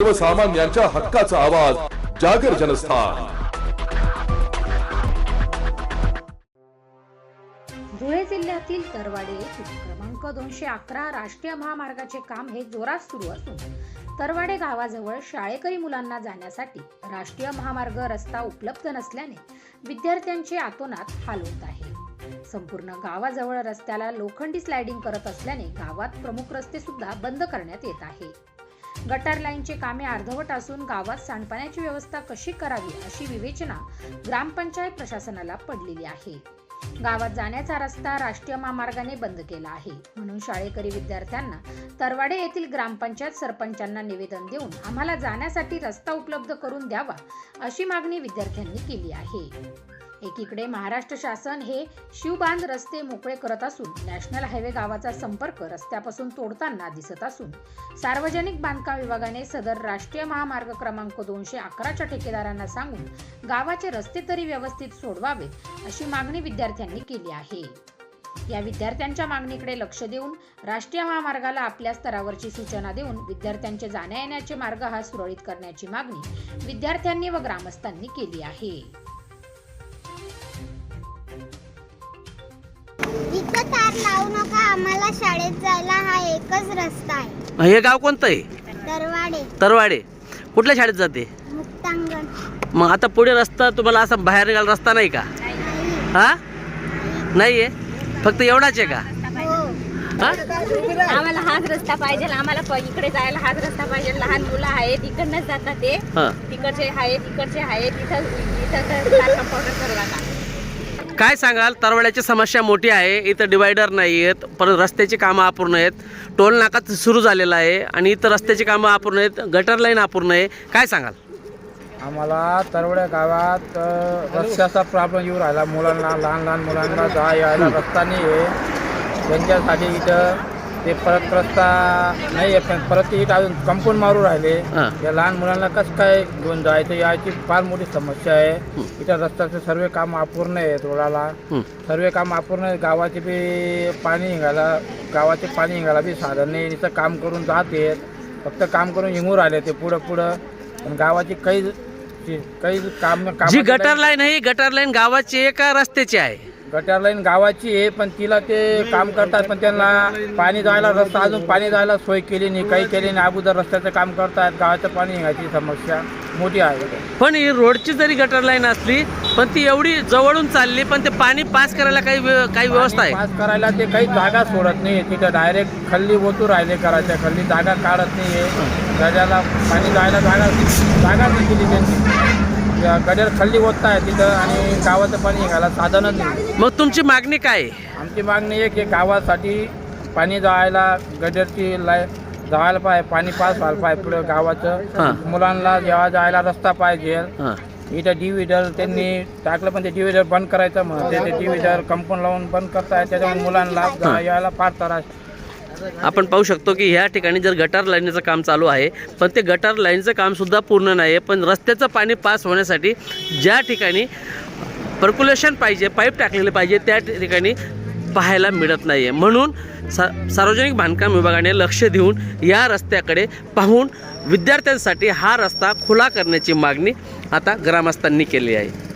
सर्वसामान्यांच्या हक्काचा आवाज जागर जनस्थान। धुळे जिल्ह्यातील तरवाडे येथील क्रमांक 211 राष्ट्रीय महामार्गाचे काम हे जोरात सुरू असून तरवाडे गावाजवळ शाळेकरी मुलांना जाण्यासाठी राष्ट्रीय महामार्ग रस्ता उपलब्ध नसल्याने विद्यार्थ्यांचे आतोनात हाल होत आहे। संपूर्ण गावाजवळ रस्त्याला लोखंडी स्लायडिंग करत असल्याने गावात प्रमुख रस्ते सुद्धा बंद करण्यात येत आहे। गटार लाईनचे कामे अर्धवट असून गावात सांडपाण्याची व्यवस्था कशी करावी अशी विवेचना ग्रामपंचायत प्रशासनाला पडलेली आहे। गावात जाण्याचा रस्ता राष्ट्रीय महामार्गाने बंद केला आहे, म्हणून शाळेकरी विद्यार्थ्यांना तरवाडे येथील ग्रामपंचायत सरपंचांना निवेदन देऊन आम्हाला जाण्यासाठी रस्ता उपलब्ध करून द्यावा अशी मागणी विद्यार्थ्यांनी केली आहे। एकीकडे महाराष्ट्र शासन हे शिवबांध रस्ते मोकळे करत असून नॅशनल हायवे गावाचा संपर्क रस्त्यापासून तोडताना दिसत असून सार्वजनिक बांधकाम विभागाने सदर राष्ट्रीय महामार्ग क्रमांक 211च्या ठेकेदारांना सांगून गावाचे रस्ते तरी व्यवस्थित सोडवावेत अशी मागणी विद्यार्थ्यांनी केली आहे। या विद्यार्थ्यांच्या मागणीकडे लक्ष देऊन राष्ट्रीय महामार्गाला आपल्या स्तरावरची सूचना देऊन विद्यार्थ्यांचे जाण्या येण्याचे मार्ग हा सुरळीत करण्याची मागणी विद्यार्थ्यांनी व ग्रामस्थांनी केली आहे। इथं तार लावू नका, आम्हाला शाळेत जायला हा एकच रस्ता आहे। हे गाव कोणतं आहे? तरवाडे। तरवाडे कुठल्या शाळेत जाते? मुक्तांगण। मग आता पुढे रस्ता तुम्हाला असा बाहेर निघाला रस्ता नाही का? हा नाहीये, फक्त एवढाच आहे का? आम्हाला हाच रस्ता पाहिजे, आम्हाला इकडे जायला हाच रस्ता पाहिजे। लहान मुलं आहेत इकडनंच जातात, ते तिकडचे आहेत इकडचे आहेत, काय सांगाल? तरवाड्याची समस्या मोठी आहे, इथं डिवायडर नाही आहेत, परत रस्त्याची कामं अपूर्ण आहेत, टोल नाका सुरू झालेला आहे आणि इथं रस्त्याची कामं अपूर्ण आहेत, गटर लाईन अपूर्ण आहे, काय सांगाल? आम्हाला तरवड्या गावात रस्त्याचा प्रॉब्लेम येऊ राहिला। मुलांना लहान मुलांना यायला रस्ता नाही आहे, त्यांच्यासाठी इथं ते परत रस्ता नाही आहे, पण परत इथं अजून कंपाऊंड मारू राहिले। या लहान मुलांना कसं काय घेऊन जायचं याची फार मोठी समस्या आहे। इथं रस्त्याचे सर्व काम अपूर्ण आहे, रोडाला सर्व काम अपूर्ण आहे। गावाचे बी पाणी निघाला बी साधन नाही, इथं काम करून जात आहेत, फक्त काम करून हिंगू राहिले ते पुढं पण गावाची काही काम जी गटर लाईन आहे, गटर लाईन गावाची आहे का रस्त्याची आहे? गटर लाईन गावाची आहे, पण तिला ते काम करतात, पण त्यांना पाणी जायला रस्ता अजून पाणी जायला सोय केली नाही, काही केली नाही। अगोदर रस्त्याचं काम करतात, गावाचं पाणी निघायची समस्या मोठी आहे। पण ही रोडची जरी गटर लाईन असली पण ती एवढी जवळून चालली, पण ते पाणी पास करायला काही व्यवस्था आहे? पास करायला ते काही जागा सोडत नाही, तिथं डायरेक्ट खल्ली ओतू राहिले करायच्या, खल्ली जागा काढत नाही आहे, गड्याला पाणी जायला जागा नाही दिली त्यांनी, गड्याला खल्ली ओतता आहे तिथं आणि गावाचं पाणी निघायला साधनच नाही। मग तुमची मागणी काय आहे? आमची मागणी आहे की गावासाठी पाणी जायला गडरची जायला पाहिजे, पाणी पास व्हायला पाहिजे पुढे गावाचं, मुलांना जेव्हा जायला रस्ता पाहिजे। इथं डिव्हिडर त्यांनी टाकलं, पण ते डिव्हिडर बंद करायचं म्हणते, ते डिव्हिडर कंपाऊंड लावून बंद करताय, त्याच्यामुळे मुलांना यायला फार त्रास। आपण पाहू शकतो की ह्या ठिकाणी जर गटार लाईनचं काम चालू आहे, पण ते गटार लाईनचं काम सुद्धा पूर्ण नाही आहे, पण रस्त्याचं पाणी पास होण्यासाठी ज्या ठिकाणी पर्क्युलेशन पाहिजे, पाईप टाकलेले पाहिजे, त्या ठिकाणी पाहायला मिळत नाही आहे। म्हणून सार्वजनिक बांधकाम विभागाने लक्ष देऊन या रस्त्याकडे पाहून विद्यार्थ्यांसाठी हा रस्ता खुला करण्याची मागणी आता ग्रामस्थांनी केली आहे।